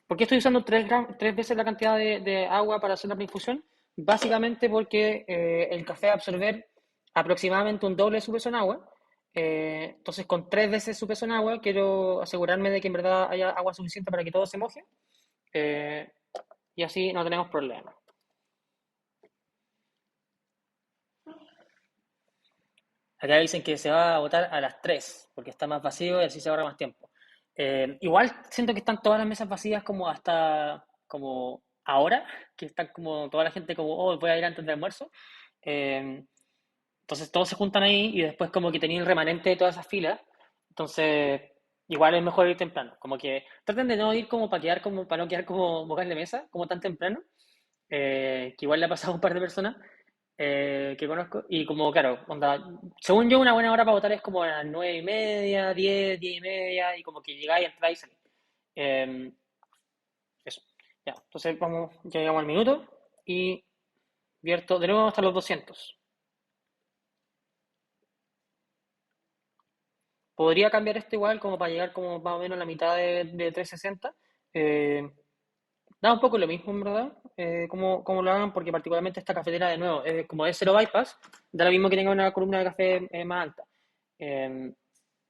[SPEAKER 1] ¿Por qué estoy usando 3 veces la cantidad de agua para hacer la infusión? Básicamente porque el café va a absorber aproximadamente un doble de su peso en agua. Entonces, con 3 veces su peso en agua, quiero asegurarme de que en verdad haya agua suficiente para que todo se moje. eh, y así no tenemos problemas. Acá dicen que se va a votar a las 3 porque está más vacío y así se ahorra más tiempo. Igual siento que están todas las mesas vacías como hasta como ahora, que están como toda la gente como, oh, voy a ir antes del almuerzo. Eh, entonces todos se juntan ahí y después como que tenía el remanente de todas esas filas. Entonces, igual es mejor ir temprano. Como que traten de no ir como para quedar como, para no quedar como vocal de mesa, como tan temprano. Que igual le ha pasado a un par de personas que conozco. Y como, claro, onda, según yo, una buena hora para votar es como a las 9:30, 10, 10:30, y como que llegáis, entráis y salís. Eh, Eso. Ya, entonces vamos, ya llegamos al minuto y vierto de nuevo hasta los 200. Podría cambiar esto igual como para llegar como más o menos a la mitad de 360. Eh, Da un poco lo mismo, en verdad, como lo hagan, porque particularmente esta cafetera, de nuevo, como es cero bypass, da lo mismo que tenga una columna de café más alta. Eh,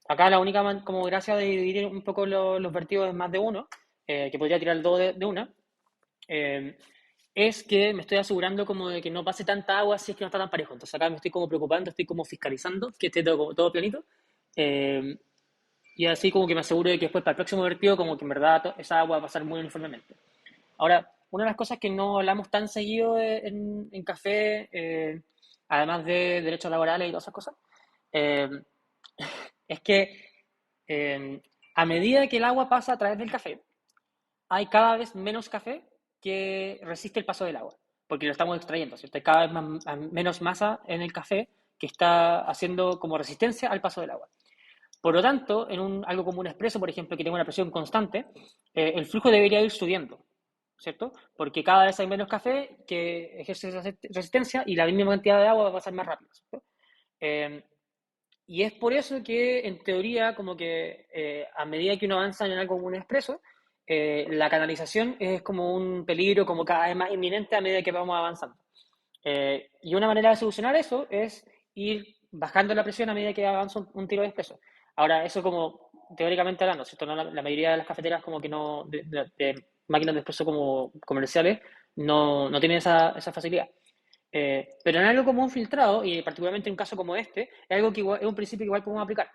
[SPEAKER 1] Acá la única como gracia de dividir un poco los vertidos en más de uno, que podría tirar dos de una, eh, es que me estoy asegurando como de que no pase tanta agua si es que no está tan parejo. Entonces acá me estoy como preocupando, estoy como fiscalizando que esté todo planito. Eh, y así como que me aseguro de que después para el próximo vertido como que en verdad esa agua va a pasar muy uniformemente. Ahora, una de las cosas que no hablamos tan seguido en café, además de derechos laborales y todas esas cosas, eh, es que a medida que el agua pasa a través del café, hay cada vez menos café que resiste el paso del agua, porque lo estamos extrayendo, ¿cierto? Hay cada vez menos masa en el café que está haciendo como resistencia al paso del agua. Por lo tanto, algo como un expreso, por ejemplo, que tenga una presión constante, el flujo debería ir subiendo, ¿cierto? Porque cada vez hay menos café que ejerce esa resistencia y la misma cantidad de agua va a pasar más rápido, ¿cierto? Eh, y es por eso que, en teoría, como que a medida que uno avanza en algo como un expreso, la canalización es como un peligro como cada vez más inminente a medida que vamos avanzando. Y una manera de solucionar eso es ir bajando la presión a medida que avanza un tiro de expreso. Ahora, eso como teóricamente hablando, ¿cierto? No, la mayoría de las cafeteras como que no, de máquinas de expreso como comerciales, no tienen esa facilidad. Pero en algo como un filtrado, y particularmente en un caso como este, es algo que es un principio que igual podemos aplicar.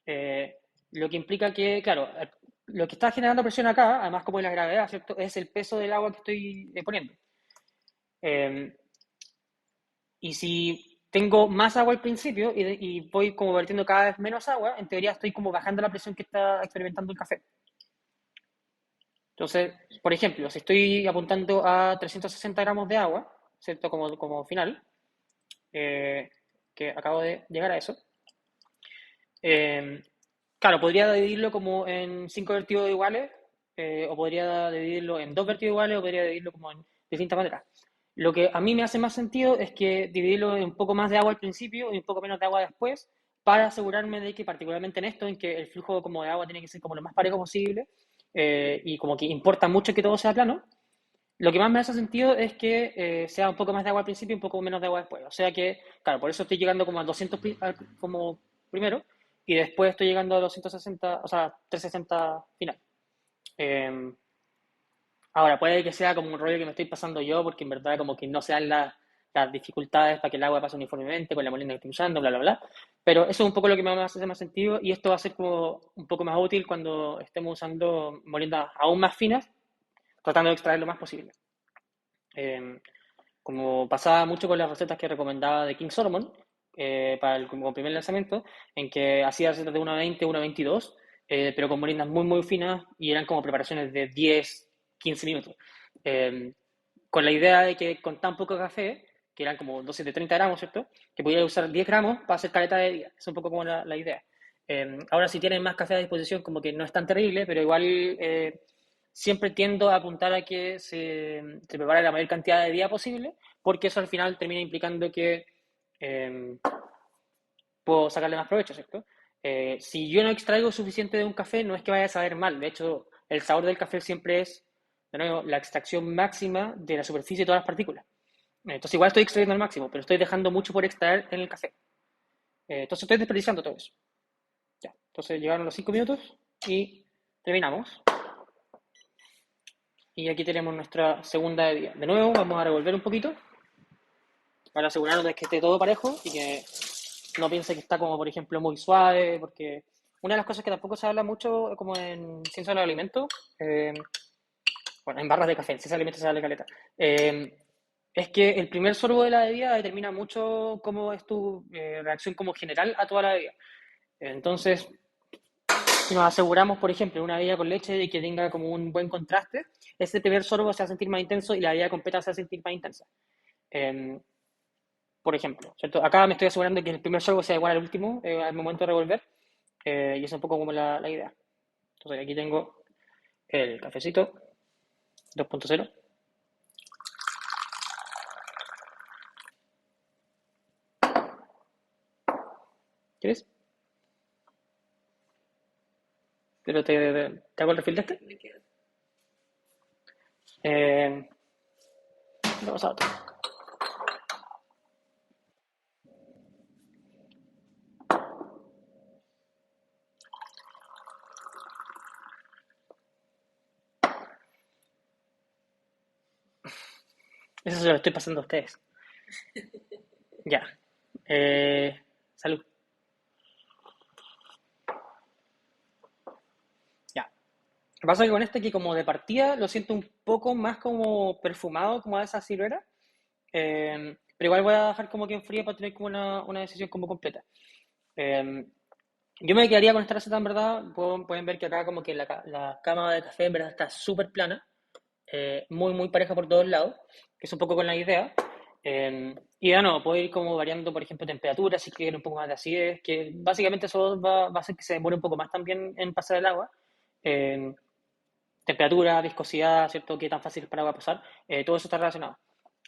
[SPEAKER 1] Eh, lo que implica que, claro, lo que está generando presión acá, además como de la gravedad, ¿cierto? Es el peso del agua que estoy poniendo. Eh, y si tengo más agua al principio y voy como vertiendo cada vez menos agua, en teoría estoy como bajando la presión que está experimentando el café. Entonces, por ejemplo, si estoy apuntando a 360 gramos de agua, ¿cierto? Como final, eh, que acabo de llegar a eso, eh, claro, podría dividirlo como en 5 vertidos iguales, o podría dividirlo en 2 vertidos iguales, o podría dividirlo como en distintas maneras. Lo que a mí me hace más sentido es que dividirlo en un poco más de agua al principio y un poco menos de agua después, para asegurarme de que, particularmente en esto, en que el flujo como de agua tiene que ser como lo más parejo posible, y como que importa mucho que todo sea plano, lo que más me hace sentido es que sea un poco más de agua al principio y un poco menos de agua después. O sea que, claro, por eso estoy llegando como a 200 como primero y después estoy llegando a 260, o sea, 360 final. Eh, Ahora, puede que sea como un rollo que me estoy pasando yo, porque en verdad como que no se dan las dificultades para que el agua pase uniformemente con la molina que estoy usando, bla, bla, bla. Pero eso es un poco lo que me hace más sentido y esto va a ser como un poco más útil cuando estemos usando molinas aún más finas, tratando de extraer lo más posible. Eh, Como pasaba mucho con las recetas que recomendaba de King Solomon, para el como primer lanzamiento, en que hacía recetas de 1,20, 1,22, pero con molinas muy, muy finas y eran como preparaciones de 10, 15 minutos. Eh, con la idea de que con tan poco café, que eran como dosis de 30 gramos, ¿cierto? Que podía usar 10 gramos para hacer caleta de día. Es un poco como la idea. Ahora, si tienen más café a disposición, como que no es tan terrible, pero igual siempre tiendo a apuntar a que se prepare la mayor cantidad de día posible, porque eso al final termina implicando que eh, puedo sacarle más provecho, ¿cierto? Si yo no extraigo suficiente de un café, no es que vaya a saber mal. De hecho, el sabor del café siempre es, de nuevo, la extracción máxima de la superficie de todas las partículas. Entonces, igual estoy extrayendo al máximo, pero estoy dejando mucho por extraer en el café. Entonces, estoy desperdiciando todo eso. Ya. Entonces, llegaron los 5 minutos y terminamos. Y aquí tenemos nuestra segunda de día. De nuevo, vamos a revolver un poquito para asegurarnos de que esté todo parejo y que no piense que está como, por ejemplo, muy suave, porque una de las cosas que tampoco se habla mucho como en ciencia del alimento, eh, bueno, en barras de café, en ciencia del alimento se habla caleta, es que el primer sorbo de la bebida determina mucho cómo es tu reacción como general a toda la bebida. Entonces, si nos aseguramos, por ejemplo, una bebida con leche y que tenga como un buen contraste, ese primer sorbo se va a sentir más intenso y la bebida completa se va a sentir más intensa. Eh, por ejemplo, ¿cierto? Acá me estoy asegurando que el primer sorbo sea igual al último al momento de revolver, y es un poco como la idea. Entonces aquí tengo el cafecito 2.0. ¿Quieres? Pero te hago el refil de este. Eh, Vamos a otro. Eso se lo estoy pasando a ustedes. Ya. Salud. Ya. Lo que pasa es que con este que como de partida lo siento un poco más como perfumado, como a esa ciruela. Pero igual voy a dejar como que enfríe para tener como una decisión como completa. Eh, yo me quedaría con esta receta en verdad. Pueden ver que acá como que la cama de café en verdad está súper plana, muy muy pareja por todos lados, que es un poco con la idea. Y ya no, puedo ir como variando, por ejemplo, temperatura, si quieren un poco más de acidez, que básicamente eso va a hacer que se demore un poco más también en pasar el agua. Eh, Temperatura, viscosidad, ¿cierto? Qué tan fácil es para agua pasar, todo eso está relacionado.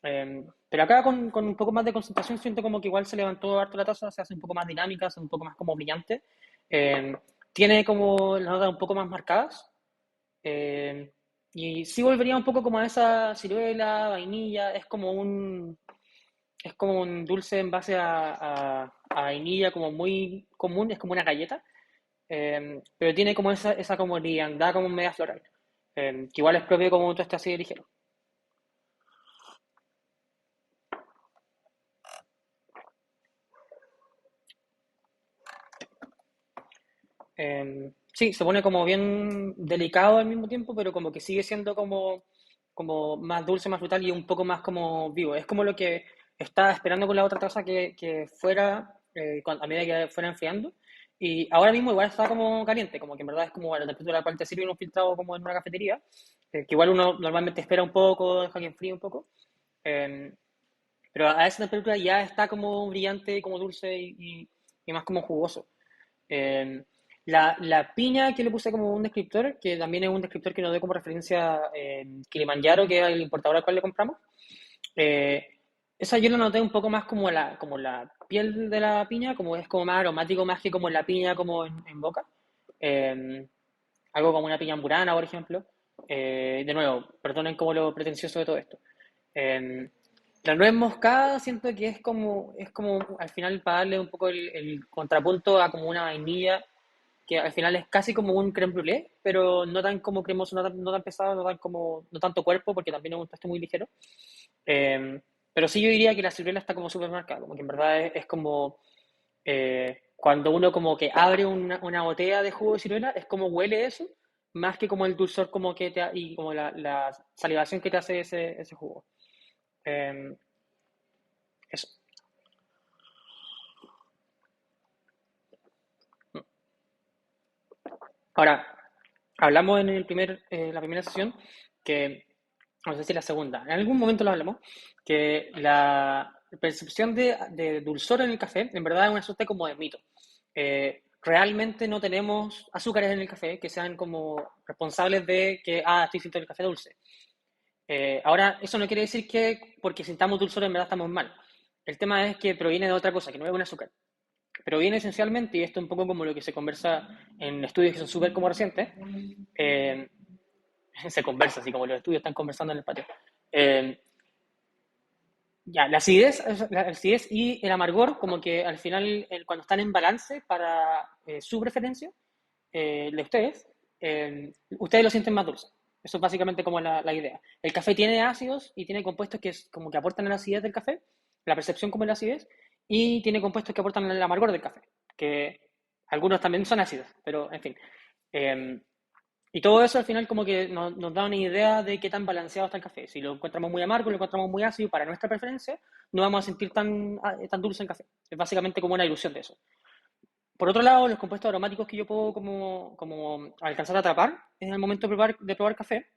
[SPEAKER 1] Pero acá con un poco más de concentración siento como que igual se levantó harto la taza, se hace un poco más dinámica, se hace un poco más como brillante. Eh, Tiene como las notas un poco más marcadas. eh, y sí volvería un poco como a esa ciruela, vainilla, es como un dulce en base a vainilla como muy común, es como una galleta, pero tiene como esa como liviandad como media floral, que igual es propio como todo este así de ligero. Sí, se pone como bien delicado al mismo tiempo, pero como que sigue siendo como más dulce, más frutal y un poco más como vivo. Es como lo que estaba esperando con la otra taza que fuera a medida que fuera enfriando. Y ahora mismo igual está como caliente, como que en verdad es como a la temperatura a la cual te sirve un filtrado como en una cafetería, que igual uno normalmente espera un poco, deja que enfríe un poco. Eh, pero a esa temperatura ya está como brillante, como dulce y más como jugoso. Eh, la piña que le puse como un descriptor, que también es un descriptor que nos dio como referencia Kilimanjaro, que es el importador al cual le compramos, eh, esa yo la noté un poco más como la piel de la piña, como es como más aromático, más que como la piña como en boca. Eh, algo como una piña amburana, por ejemplo. De nuevo, perdonen como lo pretencioso de todo esto. Eh, la nuez moscada siento que es como al final para darle un poco el contrapunto a como una vainilla, que al final es casi como un crème brûlée, pero no tan como cremoso, no tan pesado, no tanto cuerpo, porque también es un pasto muy ligero. Pero sí yo diría que la ciruela está como súper marcada, como que en verdad es como cuando uno como que abre una botella de jugo de ciruela, es como huele eso, más que como el dulzor como que y como la salivación que te hace ese jugo. Eh, eso. Ahora, hablamos en la primera sesión que, no sé si la segunda, en algún momento lo hablamos, que la percepción de dulzor en el café en verdad es una suerte como de mito. Realmente no tenemos azúcares en el café que sean como responsables de que, estoy sintiendo el café dulce. Ahora, eso no quiere decir que porque sintamos dulzor en verdad estamos mal. El tema es que proviene de otra cosa, que no es un azúcar. Proviene esencialmente, y esto es un poco como lo que se conversa en estudios que son súper como recientes, eh, se conversa así como los estudios están conversando en el patio. Eh, ya, la acidez y el amargor, como que al final, cuando están en balance para su preferencia, de ustedes lo sienten más dulce. Eso es básicamente como la idea. El café tiene ácidos y tiene compuestos que como que aportan la acidez del café, la percepción como la acidez, y tiene compuestos que aportan el amargor del café, que algunos también son ácidos, pero en fin. Eh, y todo eso al final como que nos da una idea de qué tan balanceado está el café. Si lo encontramos muy amargo, lo encontramos muy ácido, para nuestra preferencia, no vamos a sentir tan dulce el café. Es básicamente como una ilusión de eso. Por otro lado, los compuestos aromáticos que yo puedo como alcanzar a atrapar en el momento de probar café,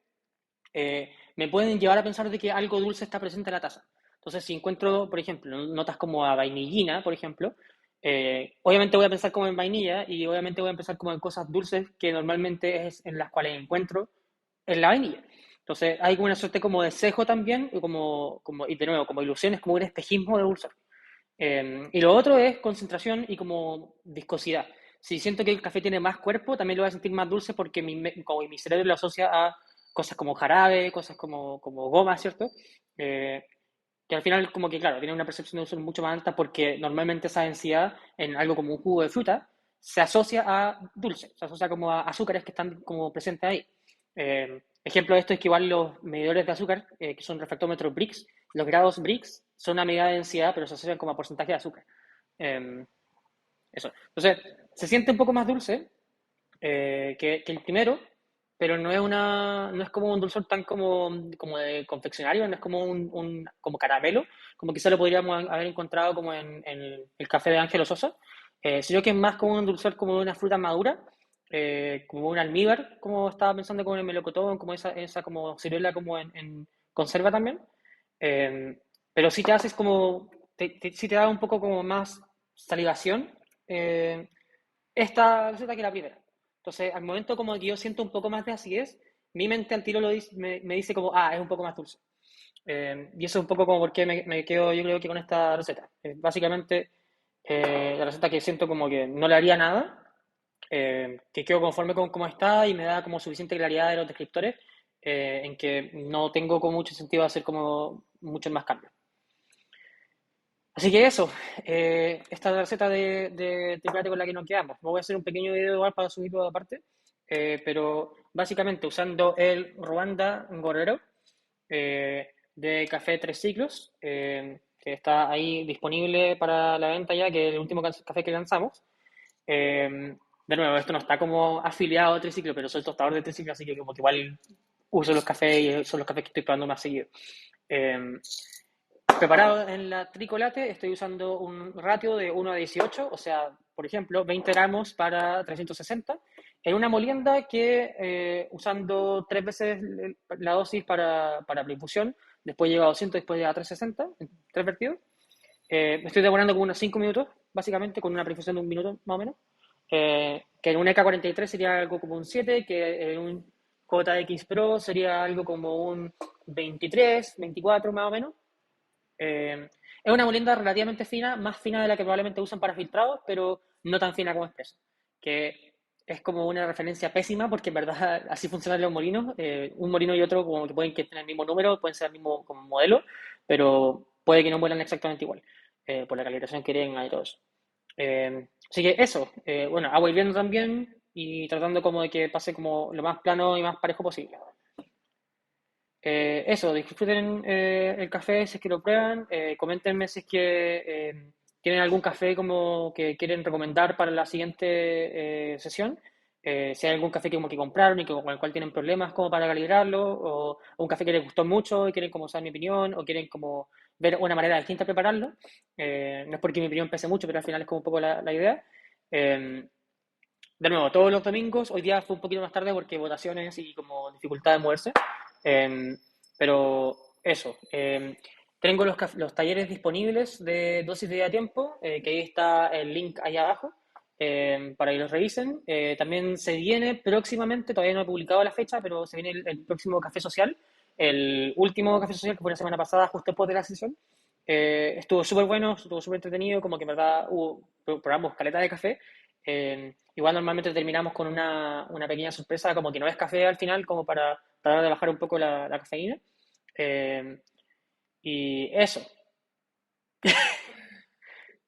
[SPEAKER 1] me pueden llevar a pensar de que algo dulce está presente en la taza. Entonces, si encuentro, por ejemplo, notas como a vainillina, por ejemplo, obviamente voy a pensar como en vainilla y obviamente voy a pensar como en cosas dulces que normalmente es en las cuales encuentro en la vainilla. Entonces, hay como una suerte como de sesgo también, y de nuevo, como ilusiones, como un espejismo de dulzor. Y lo otro es concentración y como viscosidad. Si siento que el café tiene más cuerpo, también lo voy a sentir más dulce porque como mi cerebro lo asocia a cosas como jarabe, cosas como goma, ¿cierto? Eh, que al final como que, claro, tiene una percepción de dulzor mucho más alta porque normalmente esa densidad en algo como un jugo de fruta se asocia a dulce, se asocia como a azúcares que están como presentes ahí. Ejemplo de esto es que igual los medidores de azúcar, que son refractómetros Brix, los grados Brix son una medida de densidad, pero se asocian como a porcentaje de azúcar. Eh, eso. Entonces, se siente un poco más dulce que el primero, pero no es como un dulzor tan como de confeccionario, no es como como caramelo, como quizá lo podríamos haber encontrado como en el café de Ángelo Sosa, sino que es más como un dulzor como de una fruta madura, como un almíbar, como estaba pensando como en el melocotón, como esa como ciruela como en conserva también. Eh, pero sí te haces como, sí te da un poco como más salivación esta receta que la primera. Entonces, al momento como que yo siento un poco más de acidez, mi mente al tiro me dice como, es un poco más dulce. Y eso es un poco como por qué me quedo yo creo que con esta receta. Básicamente, la receta que siento como que no le haría nada, que quedo conforme con cómo está y me da como suficiente claridad de los descriptores, en que no tengo como mucho sentido hacer como muchos más cambios. Así que eso, esta es la receta de chocolate con la que nos quedamos. Voy a hacer un pequeño video igual para subirlo aparte, pero básicamente usando el Ruanda Gorrero de Café Tres Ciclos, que está ahí disponible para la venta ya, que es el último café que lanzamos. Eh, de nuevo, esto no está como afiliado a Triciclo, pero soy tostador de Triciclo, así que como que igual uso los cafés y son los cafés que estoy probando más seguido. Eh, Preparado en la Tricolate estoy usando un ratio de 1:18, o sea, por ejemplo, 20 gramos para 360, en una molienda que usando 3 veces la dosis para preinfusión, después llega a 200, después llega a 360, en 3 vertidos. Me estoy demorando como unos 5 minutos, básicamente, con una preinfusión de un minuto más o menos. Que en un EK43 sería algo como un 7, que en un JX Pro sería algo como un 23, 24 más o menos. Es una molienda relativamente fina, más fina de la que probablemente usan para filtrados, pero no tan fina como Expreso, que es como una referencia pésima porque en verdad así funcionan los molinos. Un molino y otro como que pueden que tener el mismo número, pueden ser el mismo como modelo, pero puede que no vuelan exactamente igual, por la calibración que tienen y todo eso. Así que eso, bueno, agua hirviendo también y tratando como de que pase como lo más plano y más parejo posible. Eso, disfruten el café si es que lo prueban. Coméntenme si es que tienen algún café como que quieren recomendar para la siguiente sesión. Si hay algún café que, como que compraron y que, con el cual tienen problemas como para calibrarlo, o un café que les gustó mucho y quieren como saber mi opinión, o quieren como ver una manera distinta de prepararlo. No es porque mi opinión pese mucho, pero al final es como un poco la idea. Eh, de nuevo, todos los domingos, hoy día fue un poquito más tarde porque votaciones y como dificultad de moverse. Eh, pero eso, tengo los talleres disponibles de dosis de día a tiempo, que ahí está el link ahí abajo, para que los revisen. También se viene próximamente, todavía no he publicado la fecha, pero se viene el próximo café social, el último café social que fue la semana pasada, justo después de la sesión. Estuvo súper bueno, estuvo súper entretenido, como que en verdad probamos caleta de café. Igual normalmente terminamos con una pequeña sorpresa, como que no es café al final, como para tratar de bajar un poco la cafeína. Eh, y eso,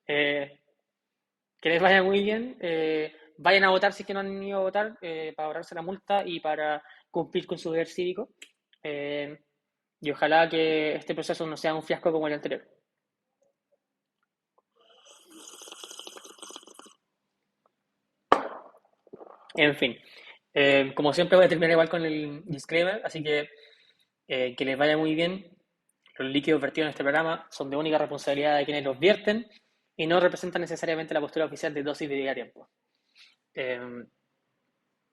[SPEAKER 1] eh, que les vaya muy bien. Vayan a votar si es que no han ido a votar, para ahorrarse la multa y para cumplir con su deber cívico. Eh, y ojalá que este proceso no sea un fiasco como el anterior. En fin, como siempre voy a terminar igual con el disclaimer, así que les vaya muy bien. Los líquidos vertidos en este programa son de única responsabilidad de quienes los vierten y no representan necesariamente la postura oficial de dosis de día a tiempo. Eh,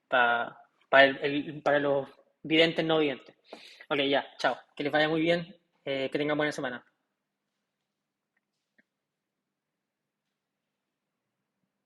[SPEAKER 1] para los videntes no videntes. Ok, ya, chao. Que les vaya muy bien. Que tengan buena semana.